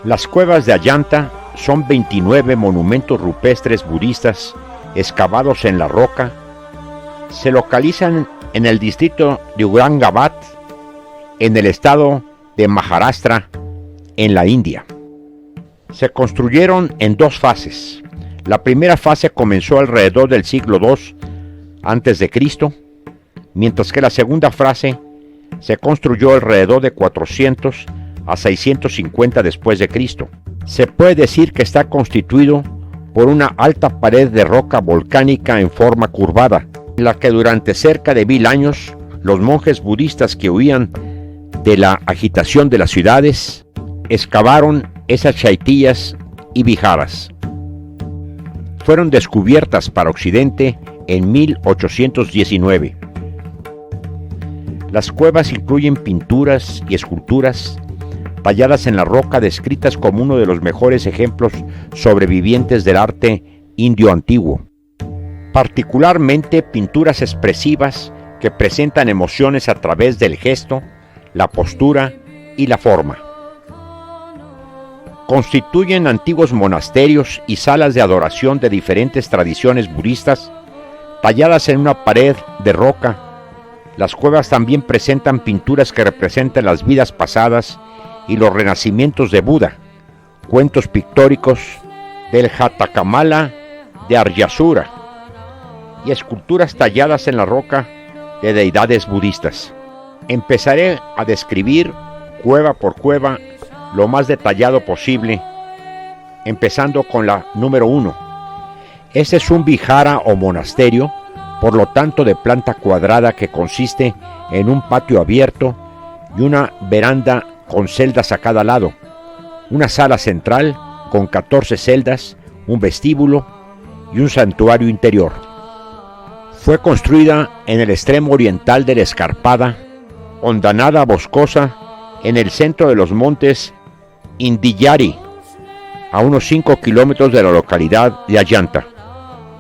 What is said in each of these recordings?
Las cuevas de Ayanta son 29 monumentos rupestres budistas excavados en la roca. Se localizan en el distrito de Aurangabad, en el estado de Maharashtra, en la India. Se construyeron en dos fases. La primera fase comenzó alrededor del siglo II a.C., mientras que la segunda fase se construyó alrededor de 400 a 650 después de Cristo. Se puede decir que está constituido por una alta pared de roca volcánica en forma curvada, en la que durante cerca de 1000 años los monjes budistas que huían de la agitación de las ciudades excavaron esas chaitillas y viharas. Fueron descubiertas para Occidente en 1819. Las cuevas incluyen pinturas y esculturas talladas en la roca, descritas como uno de los mejores ejemplos sobrevivientes del arte indio antiguo. Particularmente pinturas expresivas que presentan emociones a través del gesto, la postura y la forma. Constituyen antiguos monasterios y salas de adoración de diferentes tradiciones budistas, talladas en una pared de roca. Las cuevas también presentan pinturas que representan las vidas pasadas y los renacimientos de Buda, cuentos pictóricos del Jatakamala de Aryasura y esculturas talladas en la roca de deidades budistas. Empezaré a describir cueva por cueva lo más detallado posible, empezando con la número 1. Este es un vihara o monasterio, por lo tanto de planta cuadrada, que consiste en un patio abierto y una veranda con celdas a cada lado, una sala central con 14 celdas, un vestíbulo y un santuario interior. Fue construida en el extremo oriental de la escarpada, hondanada boscosa, en el centro de los montes Indiyari, a unos 5 kilómetros de la localidad de Ayanta.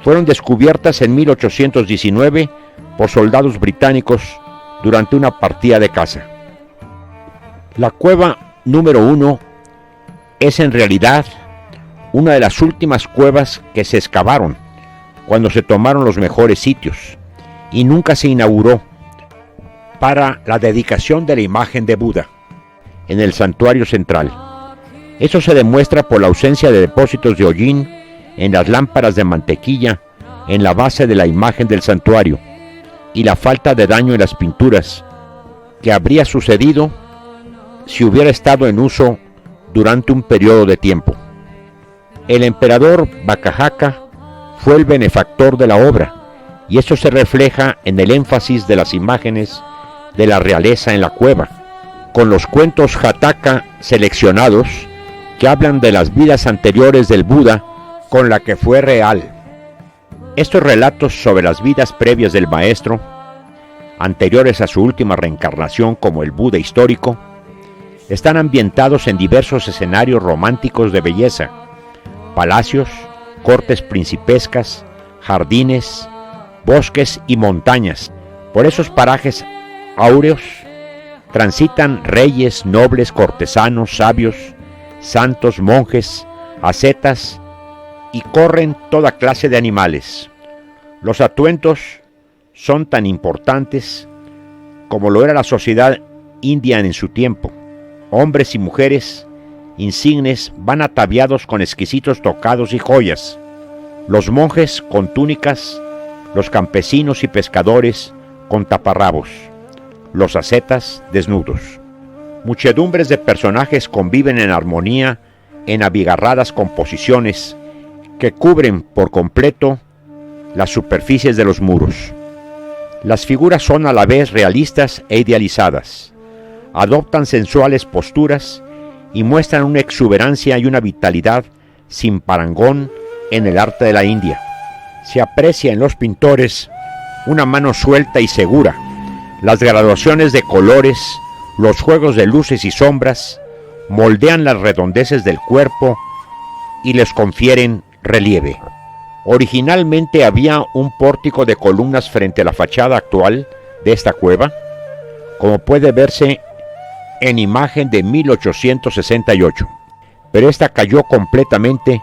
Fueron descubiertas en 1819 por soldados británicos durante una partida de caza. La cueva número 1 es en realidad una de las últimas cuevas que se excavaron cuando se tomaron los mejores sitios, y nunca se inauguró, para la dedicación de la imagen de Buda en el santuario central. Eso se demuestra por la ausencia de depósitos de hollín en las lámparas de mantequilla en la base de la imagen del santuario, y la falta de daño en las pinturas, que habría sucedido si hubiera estado en uso durante un periodo de tiempo. El emperador Vakahaka fue el benefactor de la obra, y esto se refleja en el énfasis de las imágenes de la realeza en la cueva, con los cuentos Jataka seleccionados que hablan de las vidas anteriores del Buda con la que fue real. Estos relatos sobre las vidas previas del maestro, anteriores a su última reencarnación como el Buda histórico, están ambientados en diversos escenarios románticos de belleza: palacios, cortes principescas, jardines, bosques y montañas. Por esos parajes áureos transitan reyes, nobles, cortesanos, sabios, santos, monjes, ascetas, y corren toda clase de animales. Los atuendos son tan importantes como lo era la sociedad india en su tiempo. Hombres y mujeres insignes van ataviados con exquisitos tocados y joyas, los monjes con túnicas, los campesinos y pescadores con taparrabos, los ascetas desnudos. Muchedumbres de personajes conviven en armonía en abigarradas composiciones que cubren por completo las superficies de los muros. Las figuras son a la vez realistas e idealizadas, adoptan sensuales posturas y muestran una exuberancia y una vitalidad sin parangón en el arte de la India. Se aprecia en los pintores una mano suelta y segura, las graduaciones de colores, los juegos de luces y sombras moldean las redondeces del cuerpo y les confieren relieve. Originalmente había un pórtico de columnas frente a la fachada actual de esta cueva, como puede verse en imagen de 1868. pero esta cayó completamente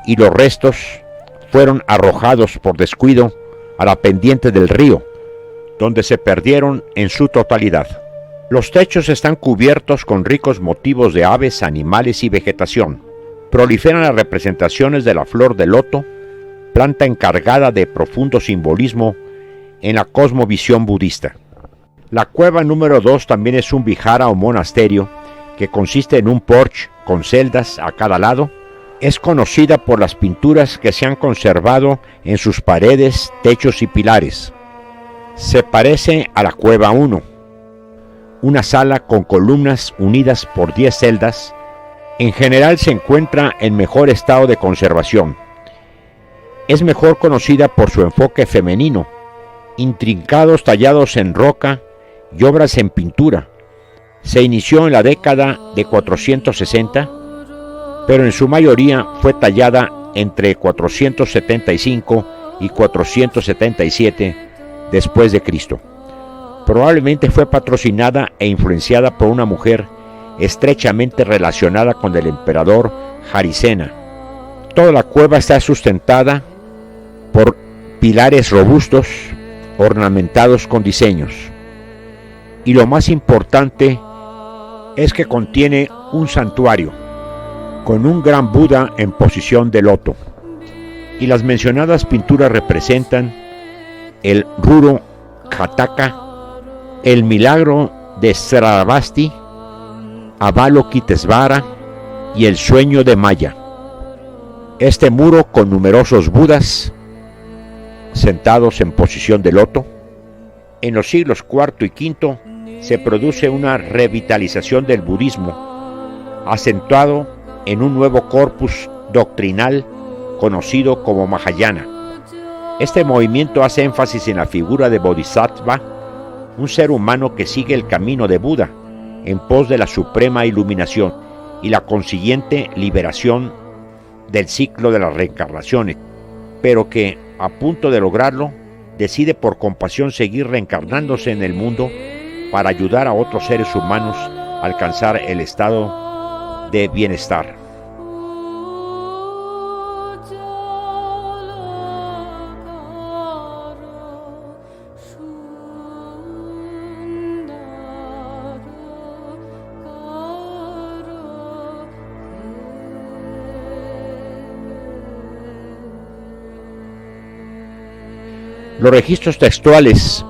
y los restos fueron arrojados por descuido a la pendiente del río, donde se perdieron en su totalidad. Los techos están cubiertos con ricos motivos de aves, animales y vegetación. Proliferan las representaciones de la flor de loto, planta encargada de profundo simbolismo en la cosmovisión budista. La cueva número 2 también es un vihara o monasterio que consiste en un porche con celdas a cada lado. Es conocida por las pinturas que se han conservado en sus paredes, techos y pilares. Se parece a la cueva 1, una sala con columnas unidas por 10 celdas. En general se encuentra en mejor estado de conservación. Es mejor conocida por su enfoque femenino, intrincados tallados en roca y obras en pintura. Se inició en la década de 460, pero en su mayoría fue tallada entre 475 y 477 después de Cristo. Probablemente fue patrocinada e influenciada por una mujer estrechamente relacionada con el emperador Jarisena. Toda la cueva está sustentada por pilares robustos ornamentados con diseños. Y lo más importante es que contiene un santuario con un gran Buda en posición de loto. Y las mencionadas pinturas representan el Ruro Jataka, el milagro de Sravasti, Avalokitesvara y el sueño de Maya. Este muro con numerosos Budas sentados en posición de loto. En los siglos IV y V se produce una revitalización del budismo, acentuado en un nuevo corpus doctrinal conocido como Mahayana. Este movimiento hace énfasis en la figura de Bodhisattva, un ser humano que sigue el camino de Buda en pos de la suprema iluminación y la consiguiente liberación del ciclo de las reencarnaciones, pero que, a punto de lograrlo, decide por compasión seguir reencarnándose en el mundo para ayudar a otros seres humanos a alcanzar el estado de bienestar. Los registros textuales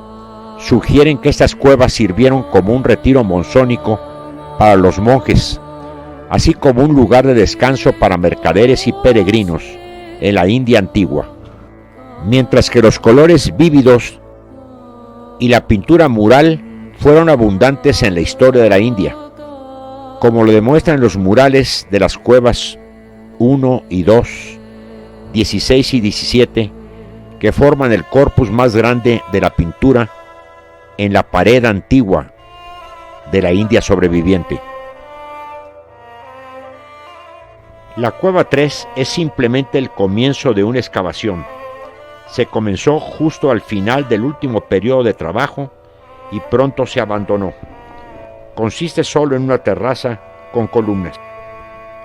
sugieren que estas cuevas sirvieron como un retiro monzónico para los monjes, así como un lugar de descanso para mercaderes y peregrinos en la India antigua. Mientras que los colores vívidos y la pintura mural fueron abundantes en la historia de la India, como lo demuestran los murales de las cuevas 1 y 2, 16 y 17, que forman el corpus más grande de la pintura en la pared antigua de la India sobreviviente. La cueva 3 es simplemente el comienzo de una excavación. Se comenzó justo al final del último periodo de trabajo y pronto se abandonó. Consiste solo en una terraza con columnas.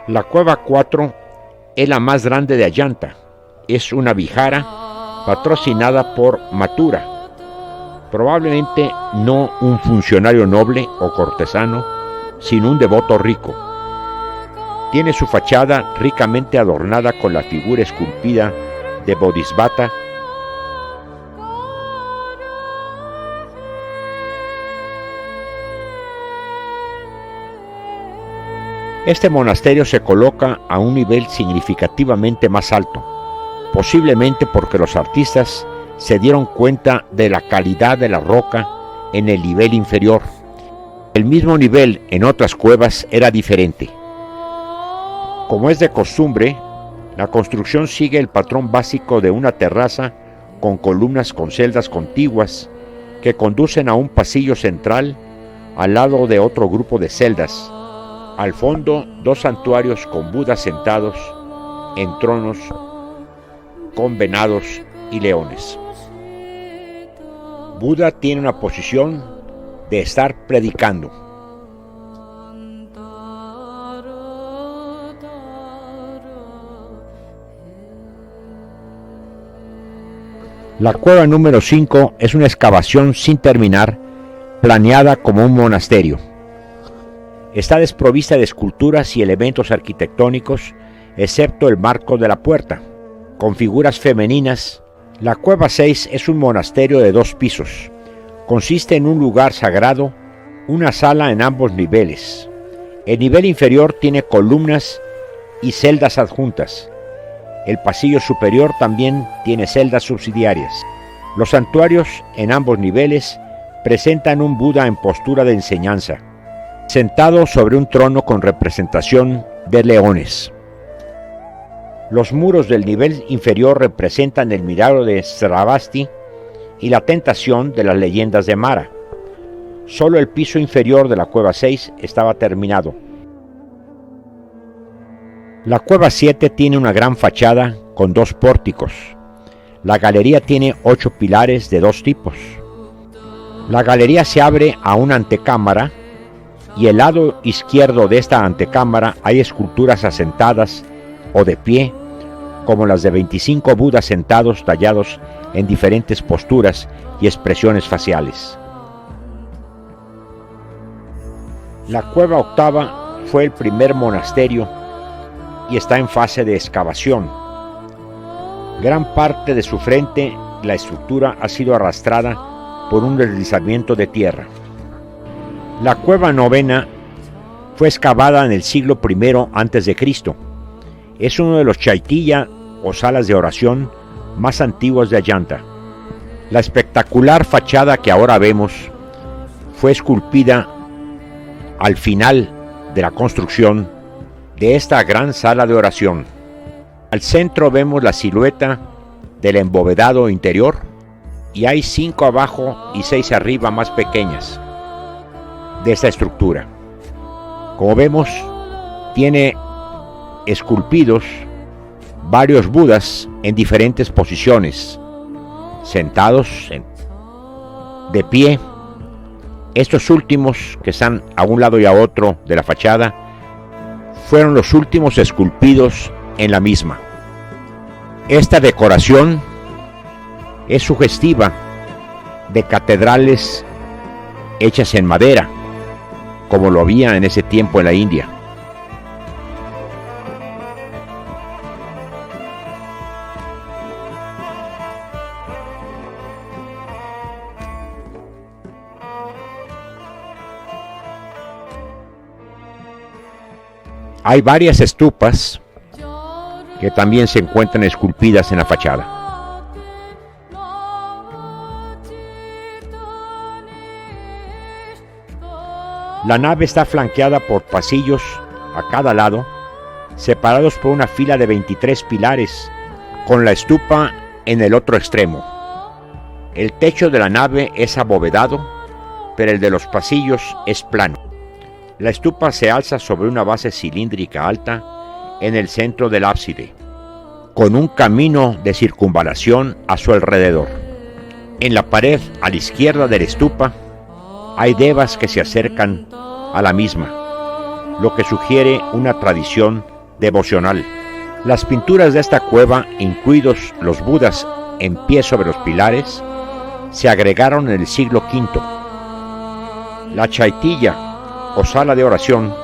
La cueva 4 es la más grande de Ayanta. Es una vihara patrocinada por Mathura, probablemente no un funcionario noble o cortesano, sino un devoto rico. Tiene su fachada ricamente adornada con la figura esculpida de Bodhisattva. Este monasterio se coloca a un nivel significativamente más alto, posiblemente porque los artistas se dieron cuenta de la calidad de la roca en el nivel inferior. El mismo nivel en otras cuevas era diferente. Como es de costumbre, la construcción sigue el patrón básico de una terraza con columnas con celdas contiguas que conducen a un pasillo central al lado de otro grupo de celdas. Al fondo, dos santuarios con Budas sentados en tronos con venados y leones. Buda tiene una posición de estar predicando. La cueva número 5 es una excavación sin terminar, planeada como un monasterio. Está desprovista de esculturas y elementos arquitectónicos, excepto el marco de la puerta, con figuras femeninas. La cueva 6 es un monasterio de 2 pisos. Consiste en un lugar sagrado, una sala en ambos niveles. El nivel inferior tiene columnas y celdas adjuntas. El pasillo superior también tiene celdas subsidiarias. Los santuarios en ambos niveles presentan un Buda en postura de enseñanza, sentado sobre un trono con representación de leones. Los muros del nivel inferior representan el milagro de Sravasti y la tentación de las leyendas de Mara. Solo el piso inferior de la cueva 6 estaba terminado. La cueva 7 tiene una gran fachada con 2 pórticos. La galería tiene 8 pilares de 2 tipos. La galería se abre a una antecámara y el lado izquierdo de esta antecámara hay esculturas asentadas o de pie, como las de 25 Budas sentados tallados en diferentes posturas y expresiones faciales. La cueva octava fue el primer monasterio y está en fase de excavación. Gran parte de su frente, la estructura ha sido arrastrada por un deslizamiento de tierra. La cueva novena fue excavada en el siglo I a.C. Es uno de los chaitilla o salas de oración más antiguos de Ayanta. La espectacular fachada que ahora vemos fue esculpida al final de la construcción de esta gran sala de oración. Al centro vemos la silueta del embovedado interior y hay 5 abajo y 6 arriba más pequeñas de esta estructura. Como vemos, tiene esculpidos varios Budas en diferentes posiciones, sentados, de pie. Estos últimos, que están a un lado y a otro de la fachada, fueron los últimos esculpidos en la misma. Esta decoración es sugestiva de catedrales hechas en madera, como lo había en ese tiempo en la India. Hay varias estupas que también se encuentran esculpidas en la fachada. La nave está flanqueada por pasillos a cada lado, separados por una fila de 23 pilares, con la estupa en el otro extremo. El techo de la nave es abovedado, pero el de los pasillos es plano. La estupa se alza sobre una base cilíndrica alta en el centro del ábside, con un camino de circunvalación a su alrededor. En la pared a la izquierda de la estupa hay devas que se acercan a la misma, lo que sugiere una tradición devocional. Las pinturas de esta cueva, incluidos los Budas en pie sobre los pilares, se agregaron en el siglo V. La chaitilla o sala de oración,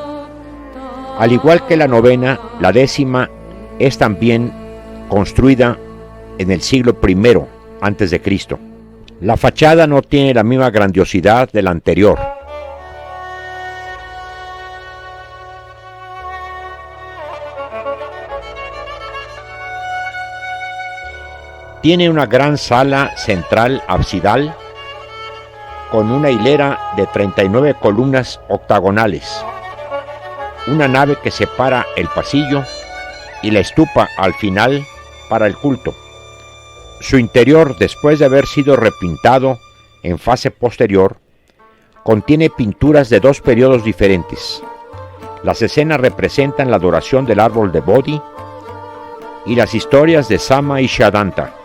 al igual que la novena, la décima es también construida en el siglo I a.C. La fachada no tiene la misma grandiosidad de la anterior. Tiene una gran sala central absidal con una hilera de 39 columnas octagonales, una nave que separa el pasillo y la estupa al final para el culto. Su interior, después de haber sido repintado en fase posterior, contiene pinturas de 2 periodos diferentes. Las escenas representan la adoración del árbol de Bodhi y las historias de Sama y Shadanta.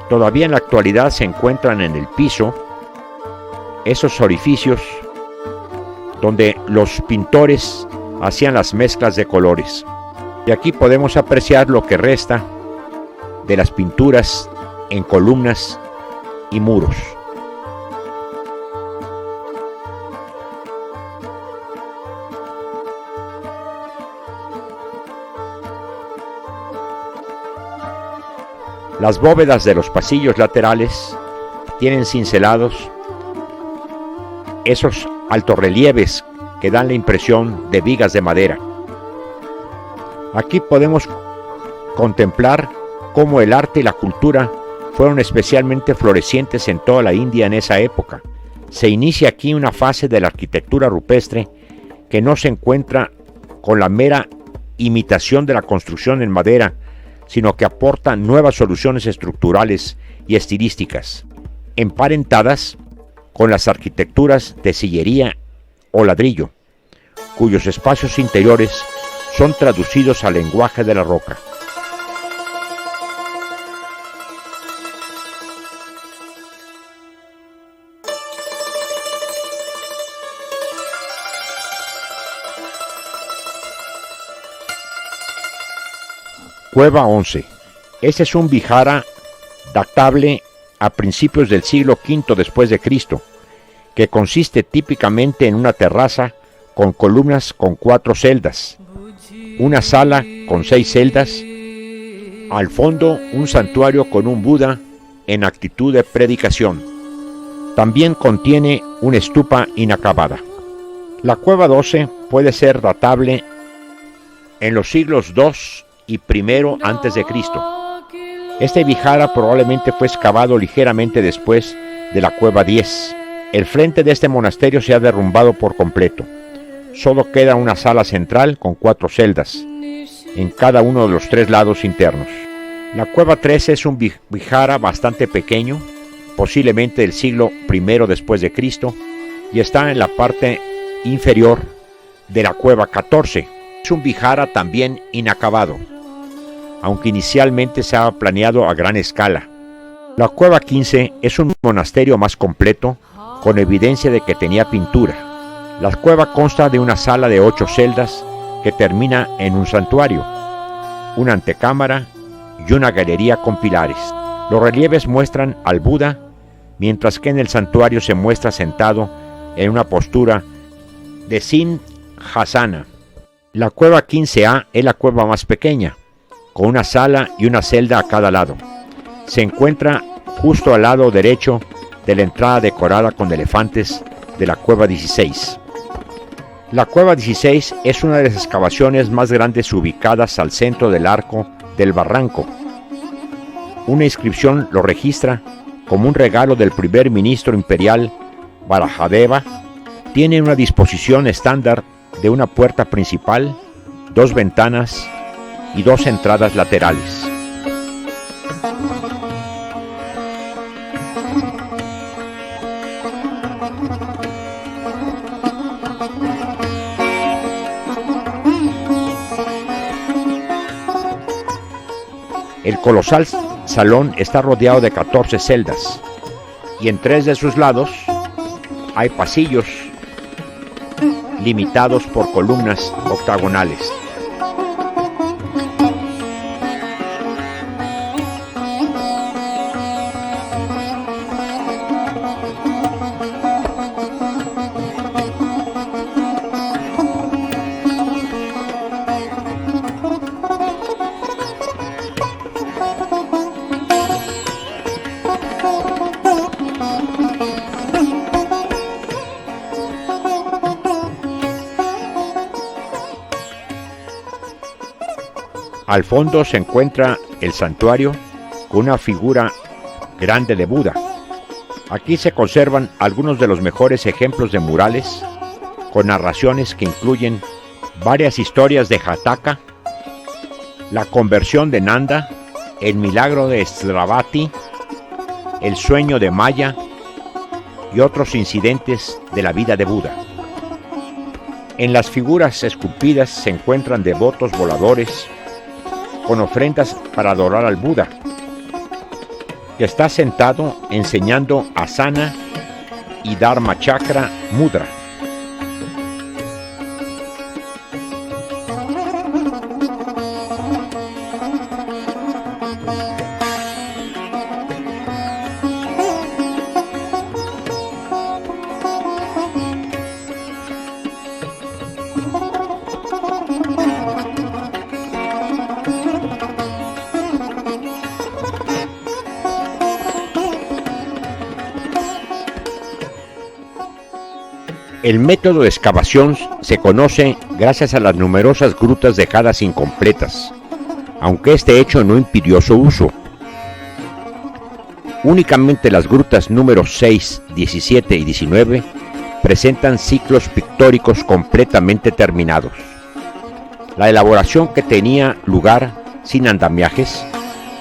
Todavía en la actualidad se encuentran en el piso esos orificios donde los pintores hacían las mezclas de colores. Y aquí podemos apreciar lo que resta de las pinturas en columnas y muros. Las bóvedas de los pasillos laterales tienen cincelados esos altorrelieves que dan la impresión de vigas de madera. Aquí podemos contemplar cómo el arte y la cultura fueron especialmente florecientes en toda la India en esa época. Se inicia aquí una fase de la arquitectura rupestre que no se encuentra con la mera imitación de la construcción en madera, sino que aporta nuevas soluciones estructurales y estilísticas, emparentadas con las arquitecturas de sillería o ladrillo, cuyos espacios interiores son traducidos al lenguaje de la roca. Cueva 11. Este es un vihara datable a principios del siglo V después de Cristo, que consiste típicamente en una terraza con columnas con 4 celdas, una sala con 6 celdas, al fondo un santuario con un Buda en actitud de predicación. También contiene una stupa inacabada. La cueva 12 puede ser datable en los siglos II y I antes de Cristo. Este vihara probablemente fue excavado ligeramente después de la cueva 10. El frente de este monasterio se ha derrumbado por completo. Solo queda una sala central con 4 celdas en cada uno de los 3 lados internos. La cueva 13 es un vihara bastante pequeño, posiblemente del siglo I después de Cristo, y está en la parte inferior de la cueva 14. Es un vihara también inacabado, aunque inicialmente se ha planeado a gran escala. La cueva 15 es un monasterio más completo, con evidencia de que tenía pintura. La cueva consta de una sala de 8 celdas que termina en un santuario, una antecámara y una galería con pilares. Los relieves muestran al Buda, mientras que en el santuario se muestra sentado en una postura de Sinjasana. La cueva 15A es la cueva más pequeña, con una sala y una celda a cada lado. Se encuentra justo al lado derecho de la entrada decorada con elefantes de la cueva 16. La cueva 16 es una de las excavaciones más grandes ubicadas al centro del arco del barranco. Una inscripción lo registra como un regalo del primer ministro imperial Varahadeva. Tiene una disposición estándar de una puerta principal, 2 ventanas y 2 entradas laterales. El colosal salón está rodeado de 14 celdas y en 3 de sus lados hay pasillos limitados por columnas octagonales. Al fondo se encuentra el santuario con una figura grande de Buda. Aquí se conservan algunos de los mejores ejemplos de murales, con narraciones que incluyen varias historias de Jataka, la conversión de Nanda, el milagro de Sravati, el sueño de Maya y otros incidentes de la vida de Buda. En las figuras esculpidas se encuentran devotos voladores con ofrendas para adorar al Buda. que está sentado enseñando asana y dharma chakra mudra. El método de excavación se conoce gracias a las numerosas grutas dejadas incompletas, aunque este hecho no impidió su uso. Únicamente las grutas números 6, 17 y 19 presentan ciclos pictóricos completamente terminados. La elaboración que tenía lugar sin andamiajes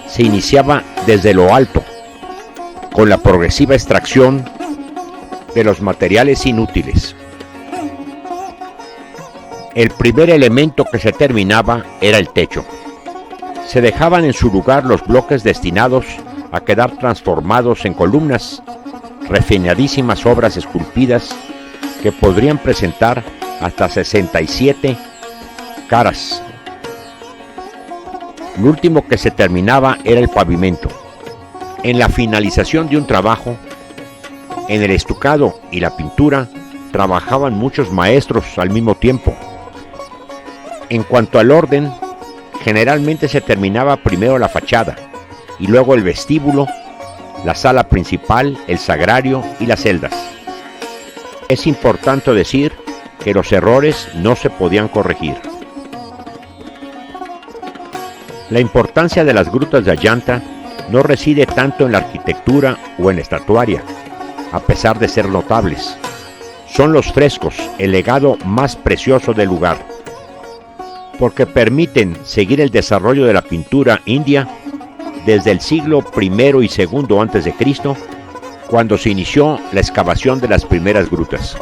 se iniciaba desde lo alto, con la progresiva extracción de los materiales inútiles. El primer elemento que se terminaba era el techo. Se dejaban en su lugar los bloques destinados a quedar transformados en columnas, refinadísimas obras esculpidas que podrían presentar hasta 67 caras. Lo último que se terminaba era el pavimento. En la finalización de un trabajo, en el estucado y la pintura, trabajaban muchos maestros al mismo tiempo. En cuanto al orden, generalmente se terminaba primero la fachada y luego el vestíbulo, la sala principal, el sagrario y las celdas. Es importante decir que los errores no se podían corregir. La importancia de las grutas de Ayanta no reside tanto en la arquitectura o en la estatuaria, a pesar de ser notables. Son los frescos el legado más precioso del lugar, porque permiten seguir el desarrollo de la pintura india desde el siglo I y II a.C., cuando se inició la excavación de las primeras grutas.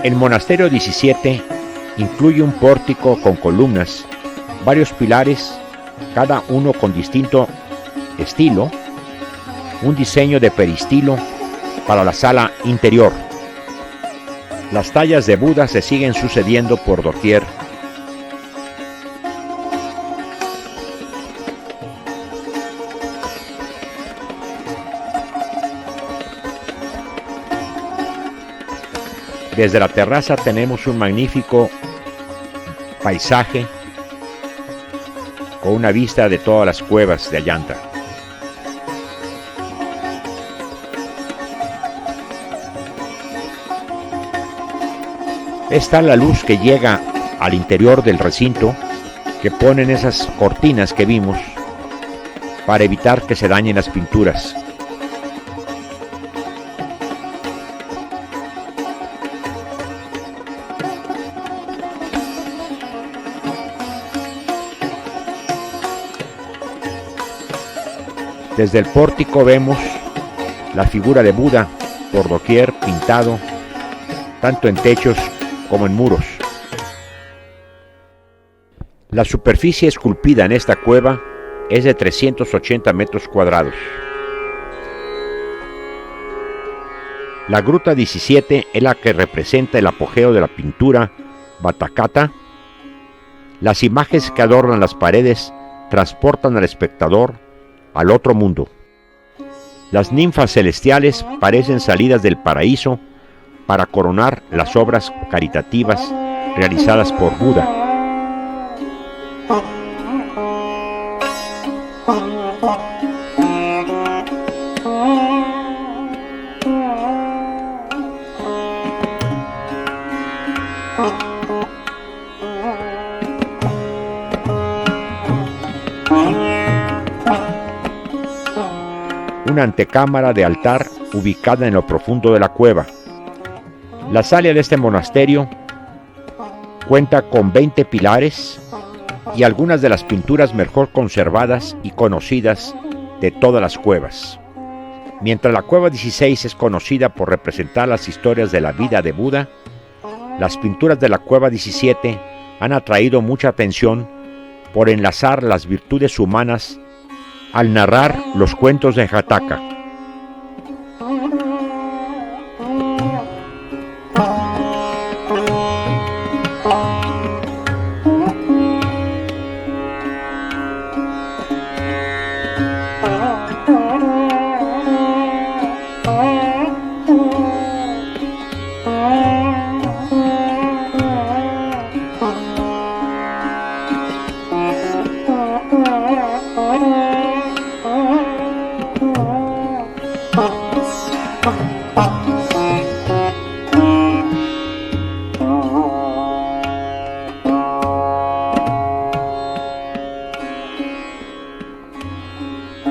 El monasterio 17 incluye un pórtico con columnas, varios pilares, cada uno con distinto estilo, un diseño de peristilo para la sala interior. Las tallas de Buda se siguen sucediendo por doquier. Desde la terraza tenemos un magnífico paisaje con una vista de todas las cuevas de Ayanta. Esta es la luz que llega al interior del recinto, que ponen esas cortinas que vimos para evitar que se dañen las pinturas. Desde el pórtico vemos la figura de Buda por doquier pintado, tanto en techos como en muros. La superficie esculpida en esta cueva es de 380 metros cuadrados. La gruta 17 es la que representa el apogeo de la pintura Vatakata. Las imágenes que adornan las paredes transportan al espectador al otro mundo. Las ninfas celestiales parecen salidas del paraíso para coronar las obras caritativas realizadas por Buda. Una antecámara de altar ubicada en lo profundo de la cueva. La sala de este monasterio cuenta con 20 pilares y algunas de las pinturas mejor conservadas y conocidas de todas las cuevas. Mientras la cueva 16 es conocida por representar las historias de la vida de Buda, las pinturas de la cueva 17 han atraído mucha atención por enlazar las virtudes humanas al narrar los cuentos de Jataka.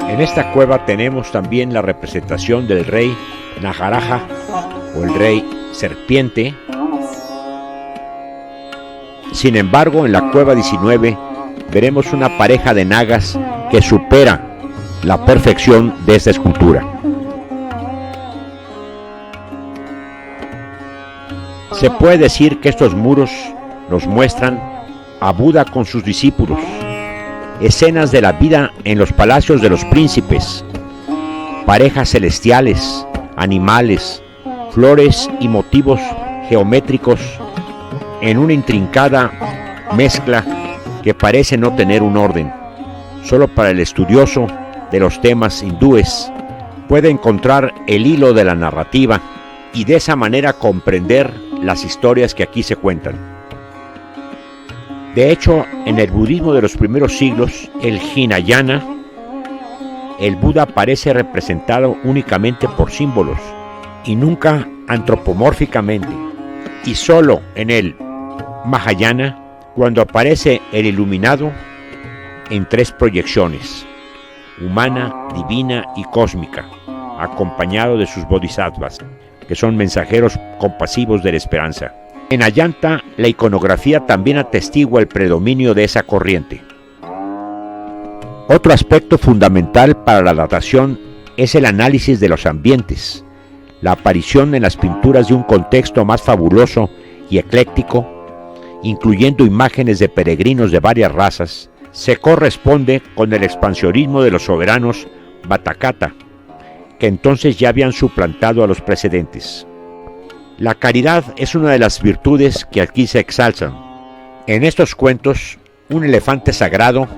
En esta cueva tenemos también la representación del rey Nagaraja o el rey serpiente. Sin embargo, en la cueva 19 veremos una pareja de nagas que supera la perfección de esta escultura. Se puede decir que estos muros nos muestran a Buda con sus discípulos, escenas de la vida en los palacios de los príncipes, parejas celestiales, animales, flores y motivos geométricos en una intrincada mezcla que parece no tener un orden. Solo para el estudioso de los temas hindúes puede encontrar el hilo de la narrativa y de esa manera comprender las historias que aquí se cuentan. De hecho, en el budismo de los primeros siglos, el Hinayana, el Buda aparece representado únicamente por símbolos y nunca antropomórficamente, y solo en el Mahayana, cuando aparece el iluminado en 3 proyecciones, humana, divina y cósmica, acompañado de sus bodhisattvas, que son mensajeros compasivos de la esperanza. En Ayanta, la iconografía también atestigua el predominio de esa corriente. Otro aspecto fundamental para la datación es el análisis de los ambientes. La aparición en las pinturas de un contexto más fabuloso y ecléctico, incluyendo imágenes de peregrinos de varias razas, se corresponde con el expansionismo de los soberanos Batakata, que entonces ya habían suplantado a los precedentes. La caridad es una de las virtudes que aquí se exalzan. En estos cuentos, un elefante sagrado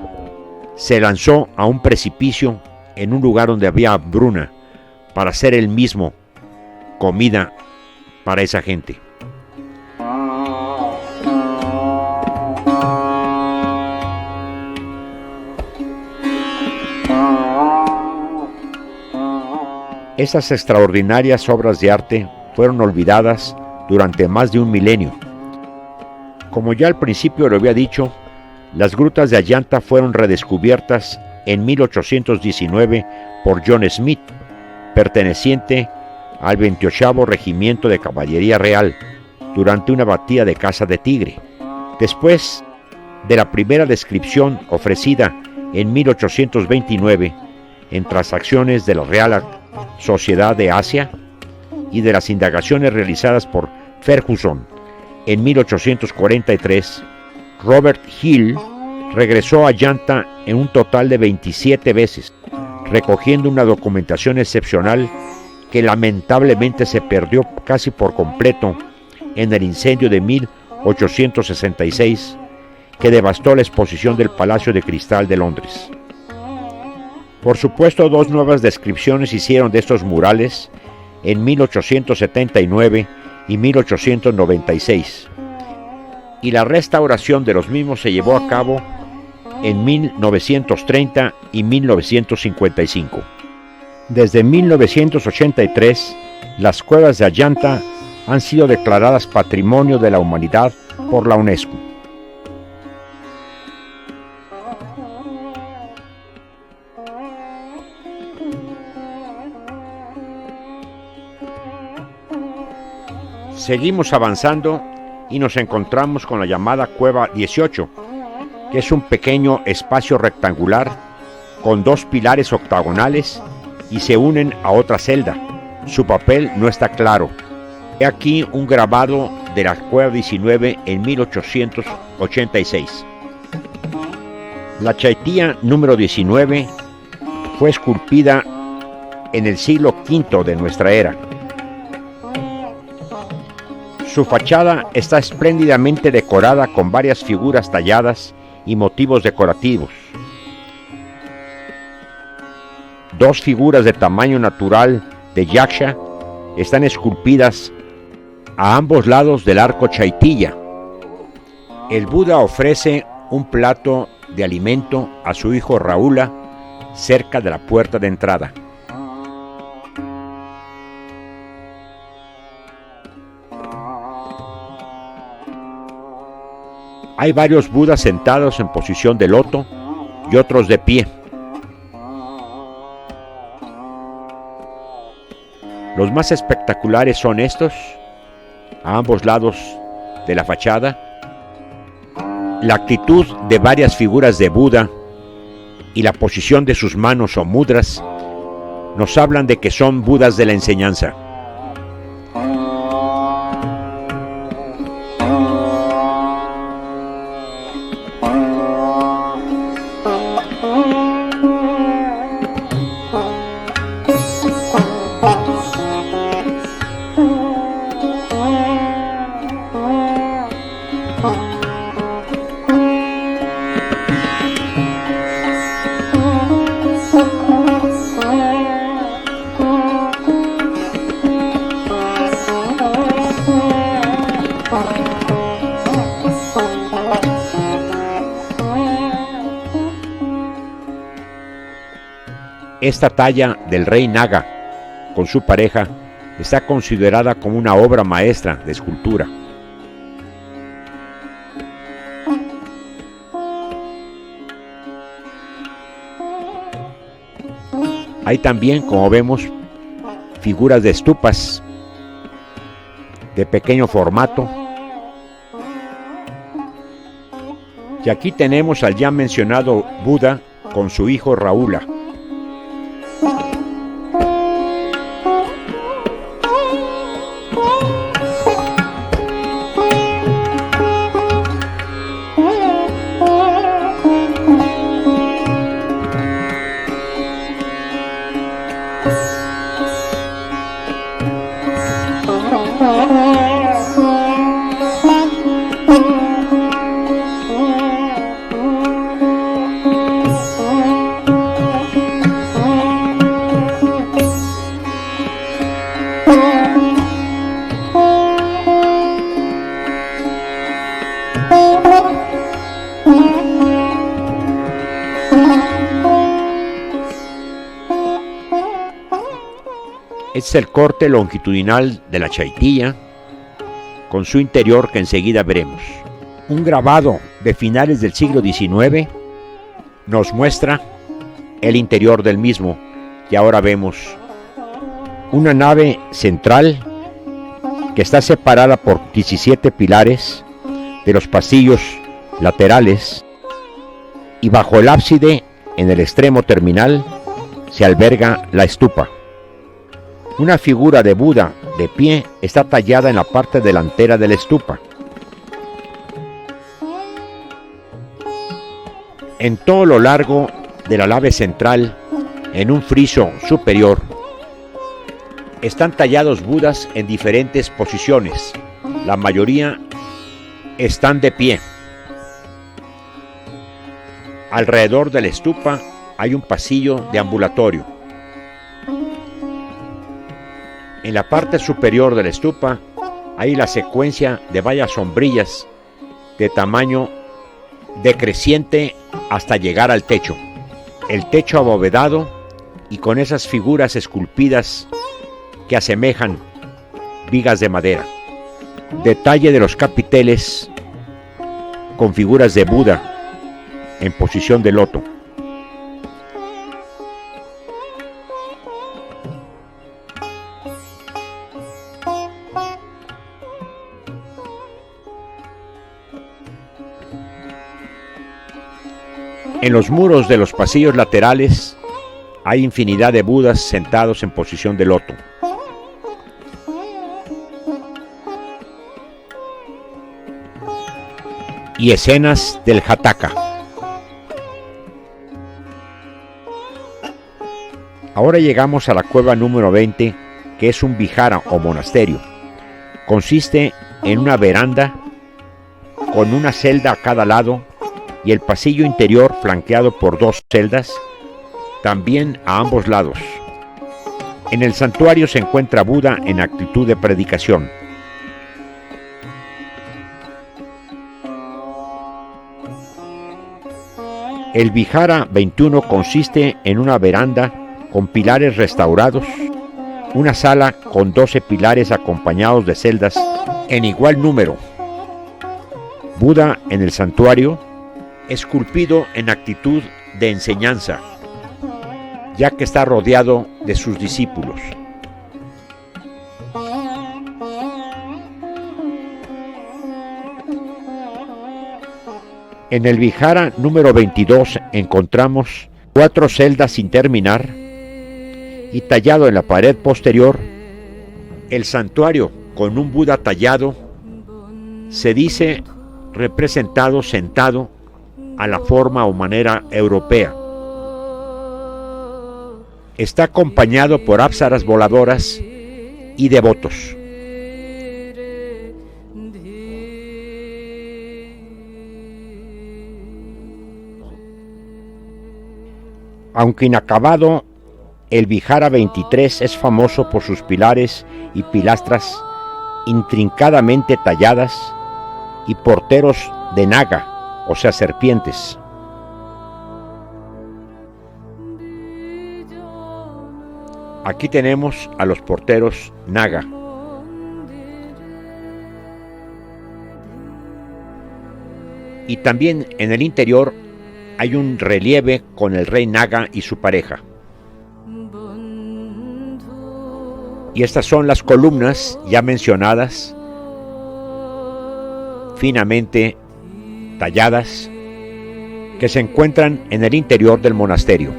se lanzó a un precipicio en un lugar donde había hambruna para ser él mismo comida para esa gente. Esas extraordinarias obras de arte fueron olvidadas durante más de un milenio. Como ya al principio lo había dicho, las grutas de Ayanta fueron redescubiertas en 1819 por John Smith, perteneciente al 28º Regimiento de Caballería Real, durante una batida de caza de tigre. Después de la primera descripción ofrecida en 1829 en transacciones de la Real Sociedad de Asia y de las indagaciones realizadas por Ferguson en 1843, Robert Hill regresó a Ayanta en un total de 27 veces, recogiendo una documentación excepcional que lamentablemente se perdió casi por completo en el incendio de 1866 que devastó la exposición del Palacio de Cristal de Londres. Por supuesto, 2 nuevas descripciones hicieron de estos murales en 1879 y 1896, y la restauración de los mismos se llevó a cabo en 1930 y 1955. Desde 1983, las cuevas de Ayanta han sido declaradas Patrimonio de la Humanidad por la UNESCO. Seguimos avanzando y nos encontramos con la llamada Cueva 18, que es un pequeño espacio rectangular con dos pilares octagonales y se unen a otra celda. Su papel no está claro. He aquí un grabado de la Cueva 19 en 1886. La Chaitilla número 19 fue esculpida en el siglo V de nuestra era. Su fachada está espléndidamente decorada con varias figuras talladas y motivos decorativos. Dos figuras de tamaño natural de Yaksha están esculpidas a ambos lados del arco Chaitilla. El Buda ofrece un plato de alimento a su hijo Rahula cerca de la puerta de entrada. Hay varios Budas sentados en posición de loto y otros de pie. Los más espectaculares son estos, a ambos lados de la fachada. La actitud de varias figuras de Buda y la posición de sus manos o mudras nos hablan de que son Budas de la enseñanza. Esta talla del rey Naga con su pareja está considerada como una obra maestra de escultura. Hay también, como vemos, figuras de stupas de pequeño formato. Y aquí tenemos al ya mencionado Buda con su hijo Rahula. Este es el corte longitudinal de la Chaitilla, con su interior que enseguida veremos. Un grabado de finales del siglo XIX nos muestra el interior del mismo, y ahora vemos una nave central que está separada por 17 pilares de los pasillos laterales, y bajo el ábside, en el extremo terminal, se alberga la estupa. Una figura de Buda de pie está tallada en la parte delantera de la estupa. En todo lo largo de la nave central, en un friso superior, están tallados Budas en diferentes posiciones. La mayoría están de pie. Alrededor de la estupa hay un pasillo deambulatorio. En la parte superior de la estupa hay la secuencia de varias sombrillas de tamaño decreciente hasta llegar al techo. El techo abovedado y con esas figuras esculpidas que asemejan vigas de madera. Detalle de los capiteles con figuras de Buda en posición de loto. En los muros de los pasillos laterales hay infinidad de Budas sentados en posición de loto. Y escenas del Jataka. Ahora llegamos a la cueva número 20, que es un vihara o monasterio. Consiste en una veranda con una celda a cada lado y el pasillo interior flanqueado por dos celdas, también a ambos lados. En el santuario se encuentra Buda en actitud de predicación. El Vihara 21 consiste en una veranda con pilares restaurados, una sala con 12 pilares acompañados de celdas en igual número. Buda en el santuario, esculpido en actitud de enseñanza, ya que está rodeado de sus discípulos. En el Vihara número 22 encontramos 4 celdas sin terminar y tallado en la pared posterior, el santuario con un Buda tallado, se dice representado sentado a la forma o manera europea. Está acompañado por apsaras voladoras y devotos. Aunque inacabado, el Vihara 23 es famoso por sus pilares y pilastras intrincadamente talladas y porteros de naga, o sea, serpientes. Aquí tenemos a los porteros naga. Y también en el interior hay un relieve con el rey naga y su pareja. Y estas son las columnas ya mencionadas, finamente talladas, que se encuentran en el interior del monasterio.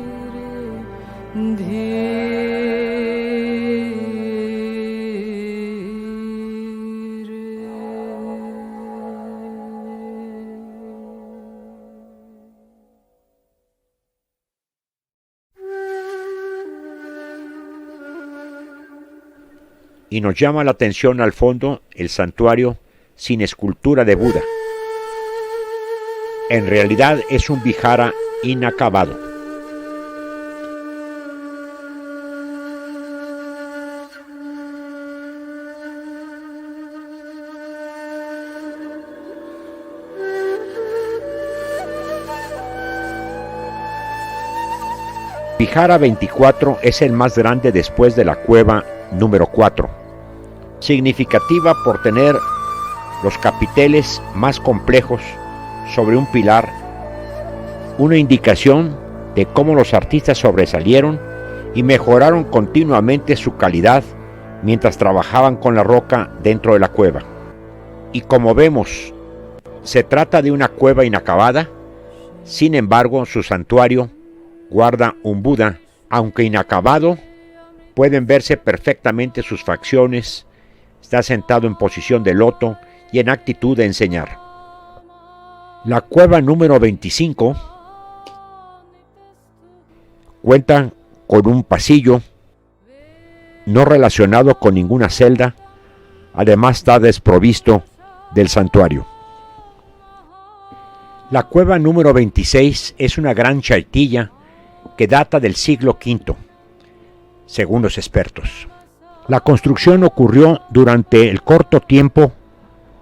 Y nos llama la atención al fondo el santuario sin escultura de Buda. En realidad es un vihara inacabado. Vihara 24 es el más grande después de la cueva número 4, significativa por tener los capiteles más complejos sobre un pilar, una indicación de cómo los artistas sobresalieron y mejoraron continuamente su calidad mientras trabajaban con la roca dentro de la cueva. Y como vemos, se trata de una cueva inacabada, sin embargo su santuario guarda un Buda, aunque inacabado, pueden verse perfectamente sus facciones, está sentado en posición de loto y en actitud de enseñar. La cueva número 25 cuenta con un pasillo no relacionado con ninguna celda, además está desprovisto del santuario. La cueva número 26 es una gran chaitilla que data del siglo V, según los expertos. La construcción ocurrió durante el corto tiempo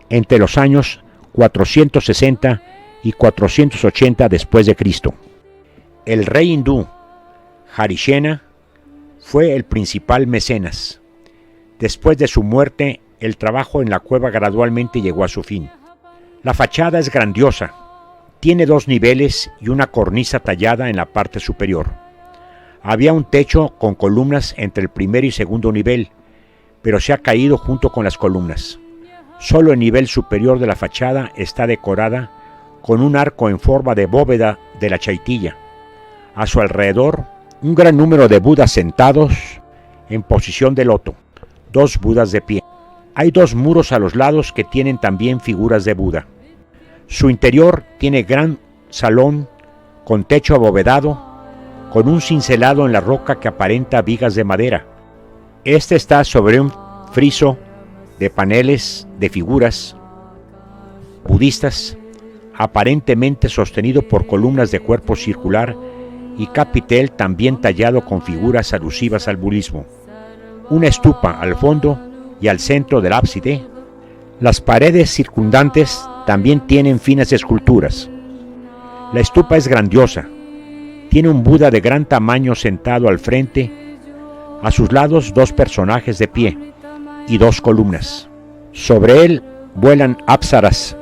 entre los años 460 y 480 después de Cristo. El rey hindú Harishena fue el principal mecenas. Después de su muerte el trabajo en la cueva gradualmente llegó a su fin. La fachada es grandiosa. Tiene 2 niveles y una cornisa tallada en la parte superior. Había un techo con columnas entre el primer y segundo nivel, pero se ha caído junto con las columnas. Solo el nivel superior de la fachada está decorada con un arco en forma de bóveda de la Chaitilla. A su alrededor, un gran número de Budas sentados en posición de loto, 2 Budas de pie. Hay 2 muros a los lados que tienen también figuras de Buda. Su interior tiene gran salón con techo abovedado, con un cincelado en la roca que aparenta vigas de madera. Este está sobre un friso de paneles de figuras budistas, aparentemente sostenido por columnas de cuerpo circular y capitel también tallado con figuras alusivas al budismo. Una estupa al fondo y al centro del ábside. Las paredes circundantes también tienen finas esculturas. La estupa es grandiosa. Tiene un Buda de gran tamaño sentado al frente, a sus lados 2 personajes de pie y 2 columnas. Sobre él vuelan apsaras.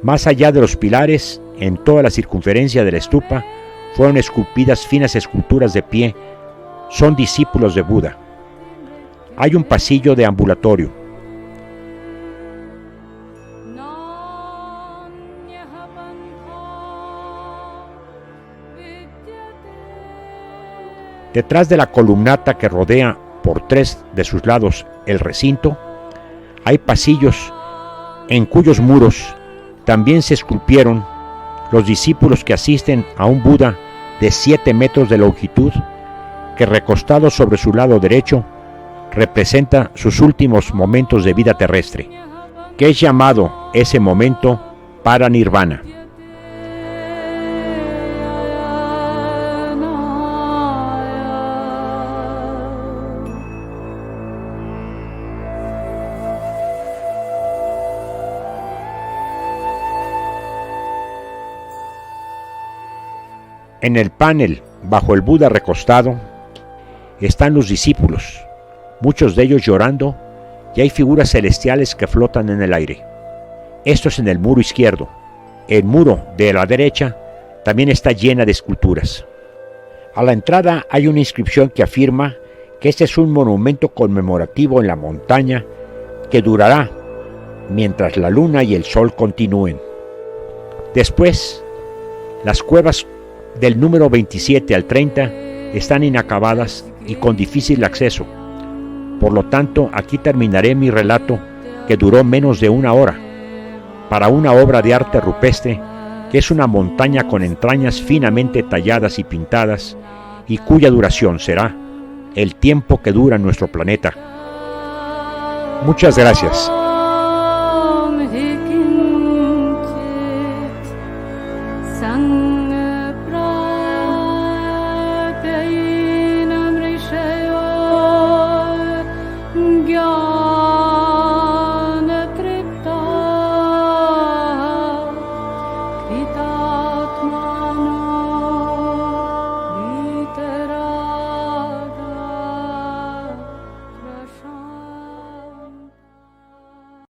Más allá de los pilares, en toda la circunferencia de la estupa, fueron esculpidas finas esculturas de pie. Son discípulos de Buda. Hay un pasillo deambulatorio. Detrás de la columnata que rodea por 3 de sus lados el recinto, hay pasillos en cuyos muros también se esculpieron los discípulos que asisten a un Buda de 7 metros de longitud, que recostado sobre su lado derecho, representa sus últimos momentos de vida terrestre, que es llamado ese momento Paranirvana. En el panel, bajo el Buda recostado, están los discípulos, muchos de ellos llorando, y hay figuras celestiales que flotan en el aire. Esto es en el muro izquierdo. El muro de la derecha también está llena de esculturas. A la entrada hay una inscripción que afirma que este es un monumento conmemorativo en la montaña que durará mientras la luna y el sol continúen. Después, las cuevas del número 27 al 30 están inacabadas y con difícil acceso. Por lo tanto, aquí terminaré mi relato, que duró menos de 1 hora, para una obra de arte rupestre que es una montaña con entrañas finamente talladas y pintadas, y cuya duración será el tiempo que dura nuestro planeta. Muchas gracias. Kritatmano